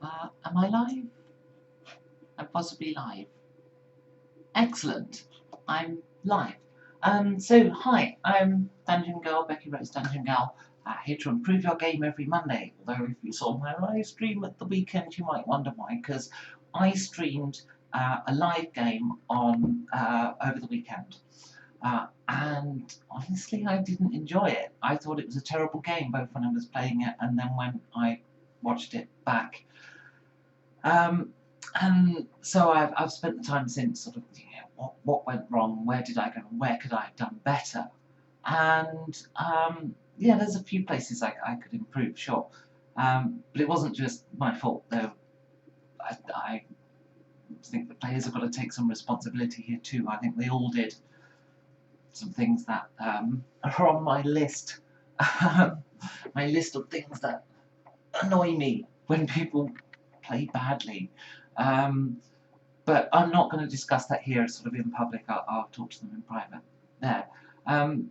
Am I live? I'm possibly live. Excellent. I'm live. Hi, I'm Dungeon Girl, Becky Rose Dungeon Girl, here to improve your game every Monday. Although if you saw my live stream at the weekend, you might wonder why, because I streamed a live game on over the weekend. And honestly, I didn't enjoy it. I thought it was a terrible game, both when I was playing it and then when I watched it back. Um, and so I've spent the time since sort of what went wrong, where did I go, where could I have done better, and yeah, there's a few places I could improve, sure, but it wasn't just my fault though. I think the players have got to take some responsibility here too. I think they all did some things that are on my list, my list of things that annoy me when people play badly. Um, but I'm not going to discuss that here, sort of in public. I'll talk to them in private there. Um,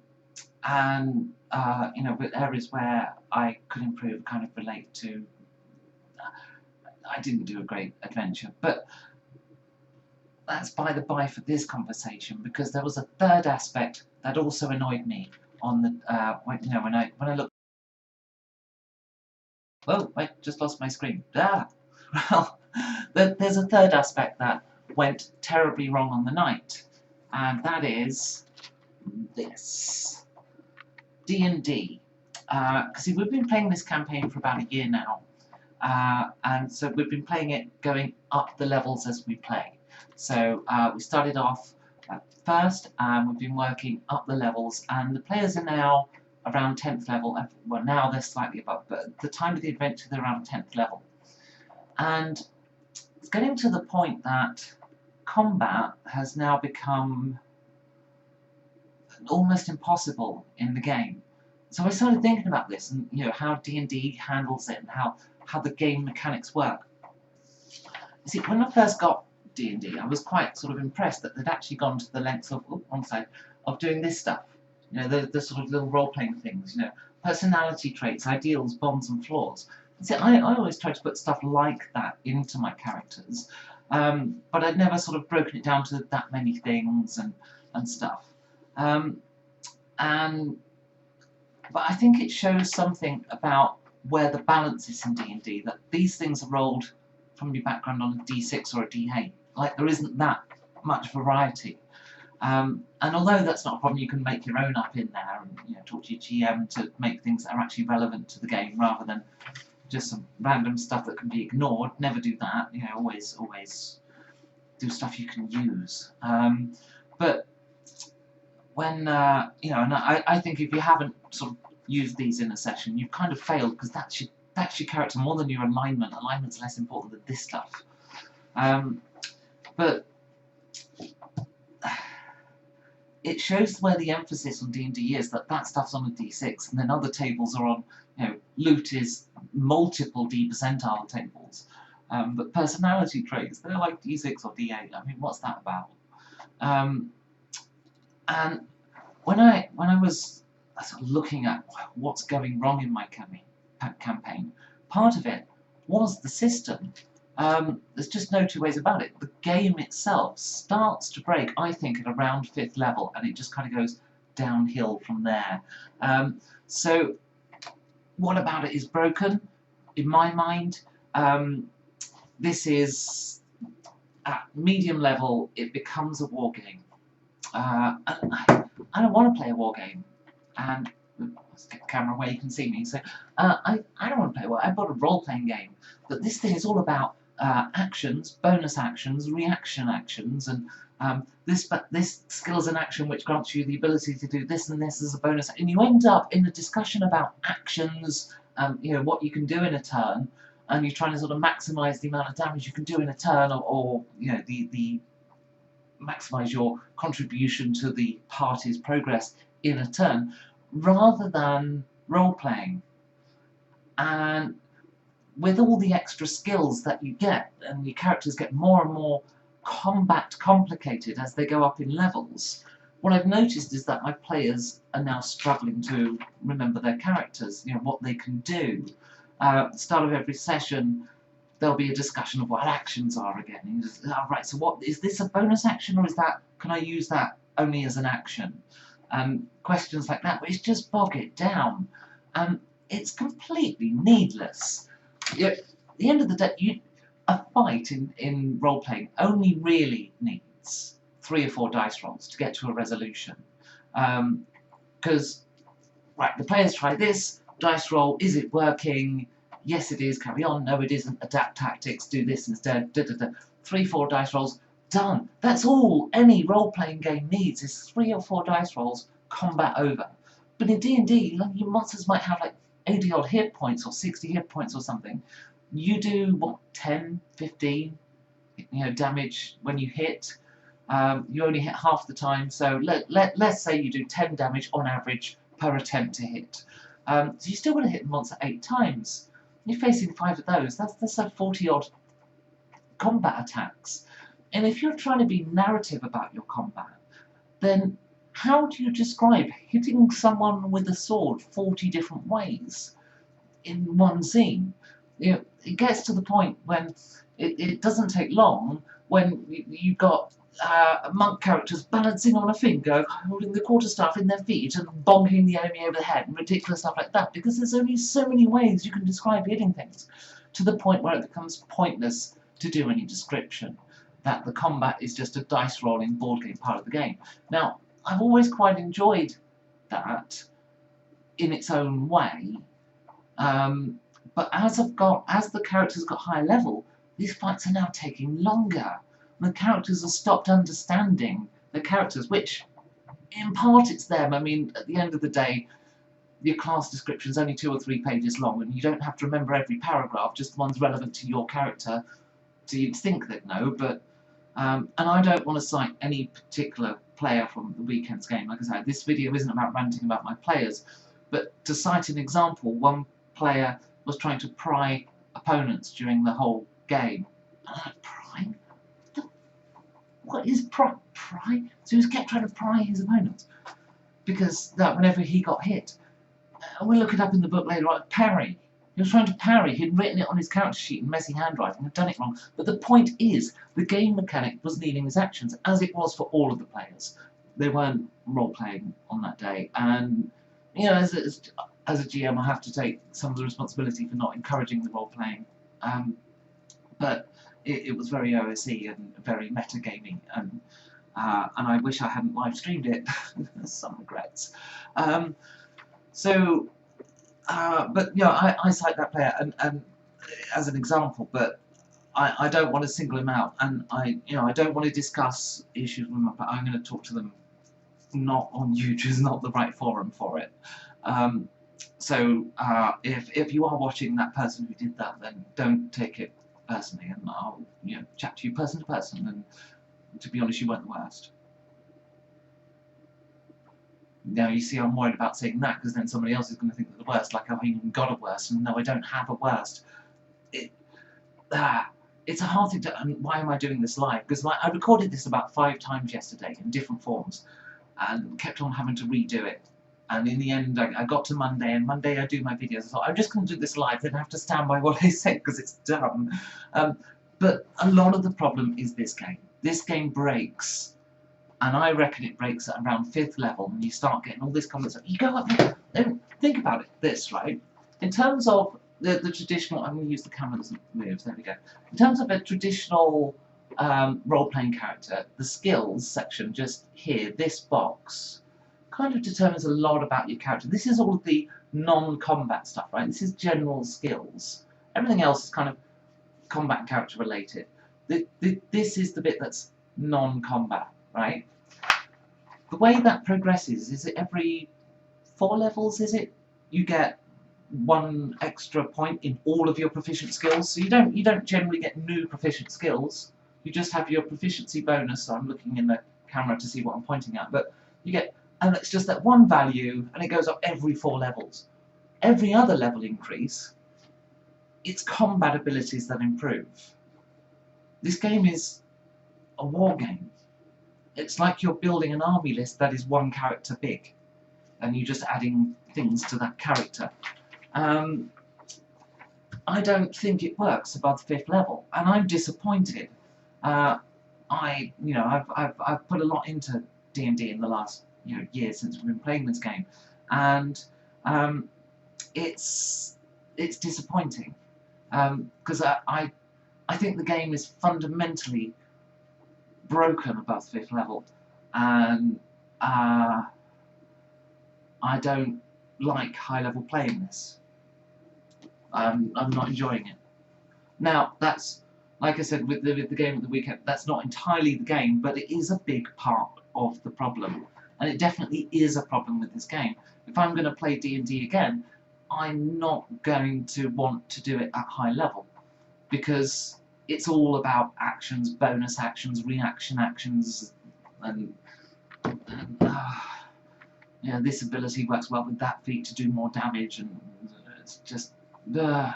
and but areas where I could improve kind of relate to. I didn't do a great adventure, but that's by the by for this conversation because there was a third aspect that also annoyed me on the when I look. Oh, I just lost my screen. Well, there's a third aspect that went terribly wrong on the night, and that is this D&D. Because we've been playing this campaign for about a year now, and so we've been playing it going up the levels as we play. So we started off first, and we've been working up the levels, and the players are now around 10th level. Well, now they're slightly above, but at the time of the adventure, they're around 10th level. And it's getting to the point that combat has now become almost impossible in the game. So I started thinking about this and how D&D handles it and how the game mechanics work. You see, when I first got D&D, I was quite sort of impressed that they'd actually gone to the lengths of of doing this stuff. The sort of little role-playing things. Personality traits, ideals, bonds, and flaws. See, I always try to put stuff like that into my characters, but I'd never sort of broken it down to that many things and stuff. Um, and but I think it shows something about where the balance is in D&D, that these things are rolled from your background on a D6 or a D8. Like, there isn't that much variety. And although that's not a problem, you can make your own up in there and talk to your GM to make things that are actually relevant to the game rather than just some random stuff that can be ignored. Never do that. Always do stuff you can use. But when and I think if you haven't sort of used these in a session, you've kind of failed because that's your character more than your alignment. Alignment's less important than this stuff. But it shows where the emphasis on D&D is, that stuff's on a D6, and then other tables are on, loot is multiple D percentile tables. But personality traits, they're like D6 or D8. I mean, what's that about? And when I was sort of looking at what's going wrong in my campaign, part of it was the system. There's just no two ways about it. The game itself starts to break, I think, at around 5th level, and it just kind of goes downhill from there. So what about it is broken? In my mind, this is at medium level, it becomes a war game. I don't want to play a war game, and let's get the camera where you can see me. So I don't want to play a war. I bought a role-playing game, but this thing is all about actions, bonus actions, reaction actions, and this skill is an action which grants you the ability to do this and this as a bonus, and you end up in a discussion about actions, what you can do in a turn, and you're trying to sort of maximise the amount of damage you can do in a turn, or the maximise your contribution to the party's progress in a turn, rather than role-playing. And with all the extra skills that you get, and your characters get more and more combat complicated as they go up in levels, what I've noticed is that my players are now struggling to remember their characters, what they can do. At the start of every session, there'll be a discussion of what actions are again. And you just, oh, right, so what is this, a bonus action, or is that, can I use that only as an action? Questions like that, which just bog it down. It's completely needless. At the end of the day, a fight in role-playing only really needs 3 or 4 dice rolls to get to a resolution. Because, right, the players try this, dice roll, is it working? Yes, it is, carry on. No, it isn't, adapt tactics, do this instead. 3, 4 dice rolls, done. That's all any role-playing game needs, is 3 or 4 dice rolls, combat over. But in D&D, like, your monsters might have like 80 odd hit points or 60 hit points or something. You do, what, 10, 15 damage when you hit. You only hit half the time, so let's say you do 10 damage on average per attempt to hit. So you still want to hit the monster 8 times. You're facing 5 of those, that's a 40 odd combat attacks. And if you're trying to be narrative about your combat, then how do you describe hitting someone with a sword 40 different ways in one scene? It gets to the point when it doesn't take long when you've got monk characters balancing on a finger, holding the quarterstaff in their feet and bonking the enemy over the head and ridiculous stuff like that, because there's only so many ways you can describe hitting things, to the point where it becomes pointless to do any description, that the combat is just a dice rolling board game part of the game. Now, I've always quite enjoyed that in its own way, but as the characters got higher level, these fights are now taking longer. The characters have stopped understanding the characters, which, in part, it's them. I mean, at the end of the day, your class description is only 2 or 3 pages long, and you don't have to remember every paragraph, just the ones relevant to your character, so you'd think they'd know, but... and I don't want to cite any particular player from the weekend's game. Like I said, this video isn't about ranting about my players, but to cite an example, one player was trying to pry opponents during the whole game. Pry? What is pry? So he kept trying to pry his opponents, because whenever he got hit, we'll look it up in the book later on, parry. He was trying to parry, he'd written it on his character sheet in messy handwriting, had done it wrong. But the point is, the game mechanic was needing his actions, as it was for all of the players. They weren't role-playing on that day, and, as a GM, I have to take some of the responsibility for not encouraging the role-playing. But it was very OSE and very metagaming, and I wish I hadn't live-streamed it. Some regrets. But I cite that player and as an example, but I don't want to single him out, and I don't want to discuss issues with him, but I'm going to talk to them not on YouTube. Is not the right forum for it. If you are watching that person who did that, then don't take it personally, and I'll chat to you person to person, and to be honest, you weren't the worst. Now, you see, I'm worried about saying that, because then somebody else is going to think that the worst, like I've even got a worst, and no, I don't have a worst. It's a hard thing to... And why am I doing this live? Because I recorded this about 5 times yesterday in different forms, and kept on having to redo it. And in the end, I got to Monday, and Monday I do my videos. I thought, I'm just going to do this live, then I have to stand by what I said, because it's dumb. But a lot of the problem is this game. This game breaks. And I reckon it breaks at around 5th level, and you start getting all this comments. You go up and think about it, this, right? In terms of the traditional... I'm going to use the camera that moves, there we go. In terms of a traditional role-playing character, the skills section just here, this box, kind of determines a lot about your character. This is all of the non-combat stuff, right? This is general skills. Everything else is kind of combat character related. This is the bit that's non-combat, right? The way that progresses is it every 4 levels, is it? You get 1 extra point in all of your proficient skills. So you don't generally get new proficient skills. You just have your proficiency bonus. So I'm looking in the camera to see what I'm pointing at, but you get... And it's just that 1 value, and it goes up every 4 levels. Every other level increase, it's combat abilities that improve. This game is a war game. It's like you're building an army list that is 1 character big, and you're just adding things to that character. I don't think it works above the 5th level, and I'm disappointed. I've put a lot into D&D in the last year since we've been playing this game, and it's disappointing because I think the game is fundamentally broken above the 5th level, and I don't like high-level playing this. I'm not enjoying it. Now, that's, like I said, with the game of the weekend, that's not entirely the game, but it is a big part of the problem. And it definitely is a problem with this game. If I'm going to play D&D again, I'm not going to want to do it at high level, because it's all about actions, bonus actions, reaction actions, and this ability works well with that feat to do more damage, and it's just... And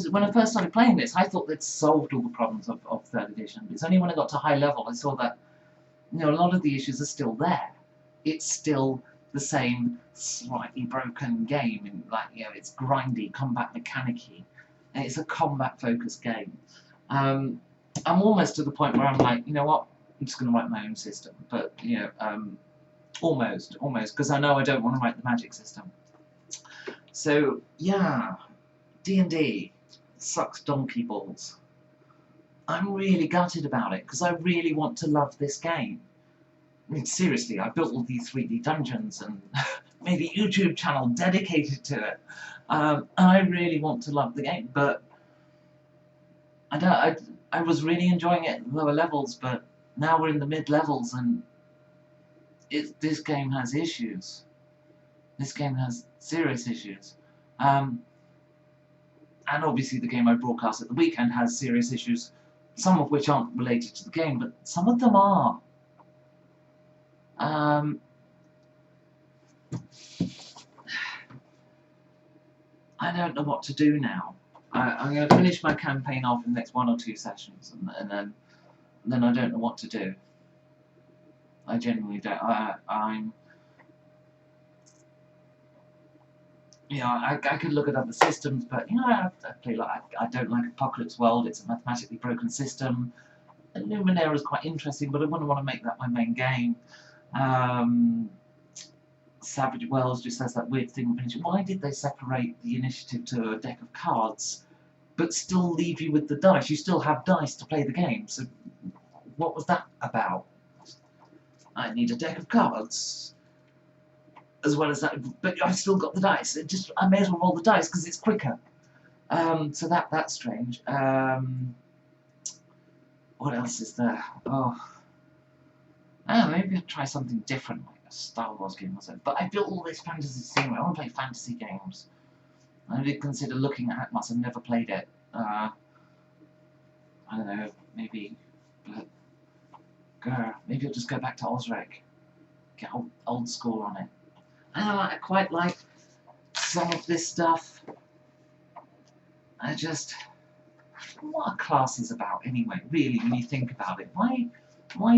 when I first started playing this, I thought they'd solved all the problems of 3rd edition. It's only when I got to high level I saw that a lot of the issues are still there. It's still the same slightly broken game, and it's grindy, combat mechanic-y, and it's a combat-focused game. I'm almost to the point where I'm like, you know what? I'm just going to write my own system, but almost, because I know I don't want to write the magic system. So yeah, D&D sucks donkey balls. I'm really gutted about it, because I really want to love this game. I mean, seriously, I built all these 3D dungeons and made a YouTube channel dedicated to it. And I really want to love the game, but I was really enjoying it at lower levels, but now we're in the mid-levels, and this game has issues. This game has serious issues. And obviously the game I broadcast at the weekend has serious issues, some of which aren't related to the game, but some of them are. I don't know what to do now. I'm going to finish my campaign off in the next 1 or 2 sessions, and then I don't know what to do. I genuinely don't. I could look at other systems, but I don't like Apocalypse World. It's a mathematically broken system. Numenera is quite interesting, but I wouldn't want to make that my main game. Savage Worlds just has that weird thing. Why did they separate the initiative to a deck of cards, but still leave you with the dice? You still have dice to play the game, so what was that about? I need a deck of cards, as well as that, but I've still got the dice. I may as well roll the dice because it's quicker. So that's strange. What else is there? Maybe I'll try something different, like a Star Wars game or something. But I built all this fantasy scenery. I want to play fantasy games. I did consider looking at Atmos. I've never played it. I don't know. Maybe I'll just go back to Osric. Get old school on it. I quite like some of this stuff. What are classes about anyway, really, when you think about it? Why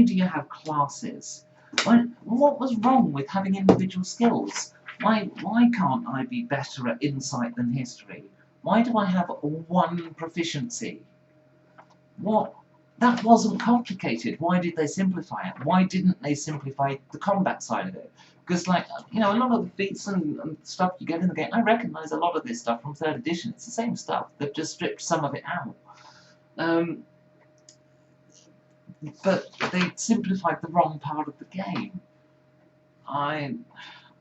do you have classes? What was wrong with having individual skills? Why can't I be better at insight than history? Why do I have 1 proficiency? What? That wasn't complicated. Why did they simplify it? Why didn't they simplify the combat side of it? Because, a lot of the feats and stuff you get in the game, I recognise a lot of this stuff from 3rd edition. It's the same stuff. They've just stripped some of it out. But they simplified the wrong part of the game. I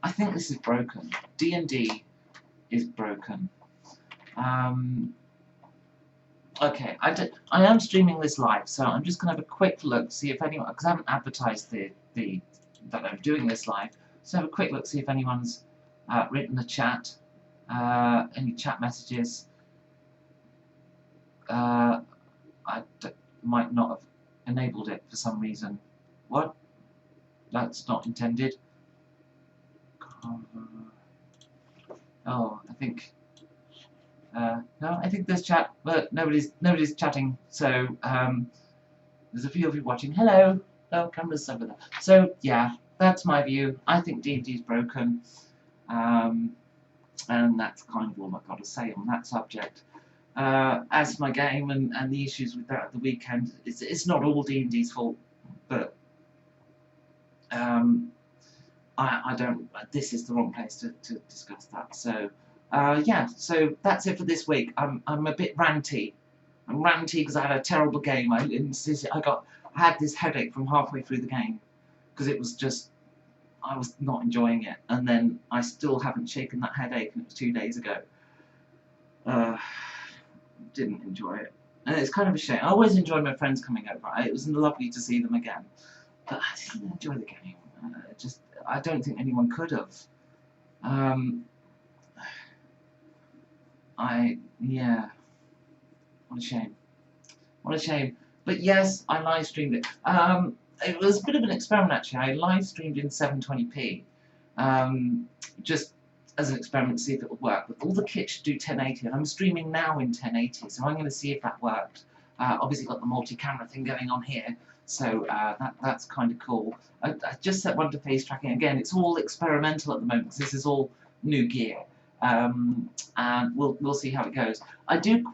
think this is broken. D&D is broken. Okay, I am streaming this live, so I'm just going to have a quick look, see if anyone, because I haven't advertised that I'm doing this live, so have a quick look, see if anyone's written the chat, any chat messages. I might not have enabled it for some reason. What? That's not intended. Oh, I think... no, I think there's chat, but nobody's chatting, so there's a few of you watching. Hello! Oh, camera's over there. So, yeah, that's my view. I think D&D's broken. And that's kind of all I've got to say on that subject. As for my game and the issues with that at the weekend, it's not all D&D's fault, but I don't. This is the wrong place to discuss that. So yeah, so that's it for this week. I'm a bit ranty. I'm ranty because I had a terrible game. I had this headache from halfway through the game because it was just I was not enjoying it, and then I still haven't shaken that headache, and it was 2 days ago. Didn't enjoy it, and it's kind of a shame. I always enjoy my friends coming over. It was lovely to see them again, but I didn't enjoy the game. I don't think anyone could have. Yeah, what a shame. What a shame. But yes, I live streamed it. It was a bit of an experiment actually. I live streamed in 720p, just as an experiment to see if it would work. But all the kit should do 1080, and I'm streaming now in 1080, so I'm going to see if that worked. Obviously got the multi-camera thing going on here, so that's kind of cool. I just set one to face tracking. Again, it's all experimental at the moment, because this is all new gear, and we'll see how it goes. I think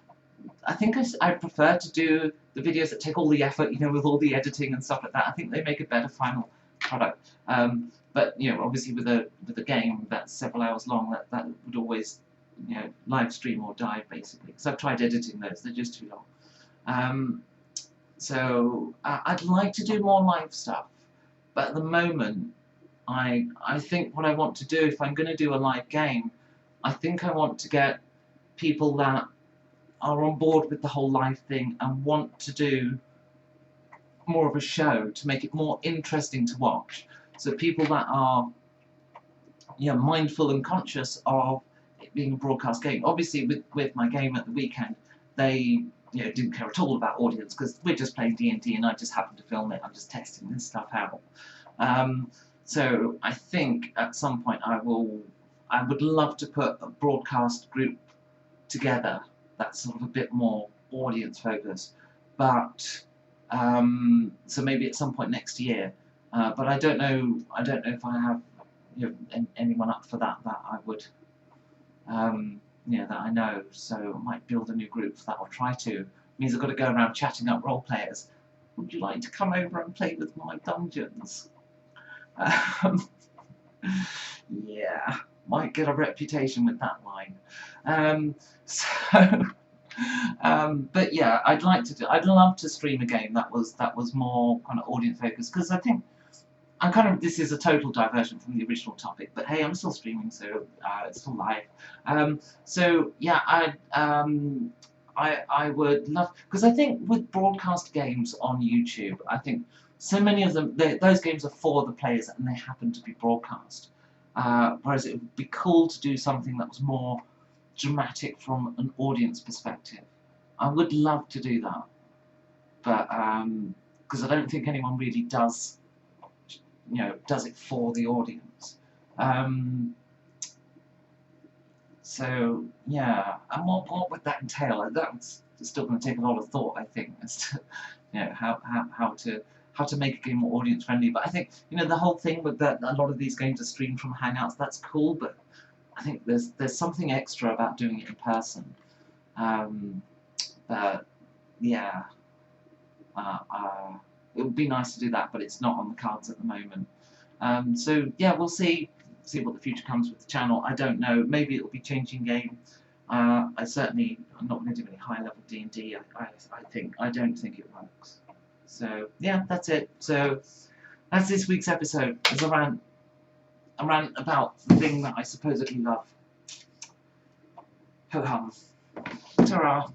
I prefer to do the videos that take all the effort, you know, with all the editing and stuff like that. I think they make a better final product. But you know, obviously with a game that's several hours long, that would always, you know, live stream or die basically. Because I've tried editing those, they're just too long. So I'd like to do more live stuff, but at the moment, I think what I want to do, if I'm going to do a live game, I think I want to get people that are on board with the whole live thing and want to do more of a show to make it more interesting to watch. So people that are, you know, mindful and conscious of it being a broadcast game. Obviously, with my game at the weekend, they, you know, didn't care at all about audience because we're just playing D&D and I just happened to film it. I'm just testing this stuff out. So I think at some point I would love to put a broadcast group together that's sort of a bit more audience focused, but so maybe at some point next year. But I don't know if I have, you know, anyone up for that I would, you know, that I know. So I might build a new group that I'll try to. It means I've got to go around chatting up role players. Would you like to come over and play with my dungeons? Yeah, might get a reputation with that line. But yeah, I'd love to stream a game that was more kind of audience focused, because I think this is a total diversion from the original topic, but hey, I'm still streaming, so it's still live. So yeah, I would love, because I think with broadcast games on YouTube, I think so many of them, those games are for the players and they happen to be broadcast. Whereas it would be cool to do something that was more dramatic from an audience perspective. I would love to do that, but because I don't think anyone really does, you know, does it for the audience. So yeah, and what would that entail? That's still going to take a lot of thought, I think, as to, you know, how to make a game more audience friendly. But I think, you know, the whole thing with that, a lot of these games are streamed from Hangouts. That's cool, but I think there's something extra about doing it in person. But yeah, it would be nice to do that, but it's not on the cards at the moment. So yeah, we'll see what the future comes with the channel. I don't know. Maybe it'll be changing game. I'm not going to do any high level D&D. I don't think it works. So yeah, that's it. So that's this week's episode. It's a rant about the thing that I supposedly love. Ho hum. Ta-ra.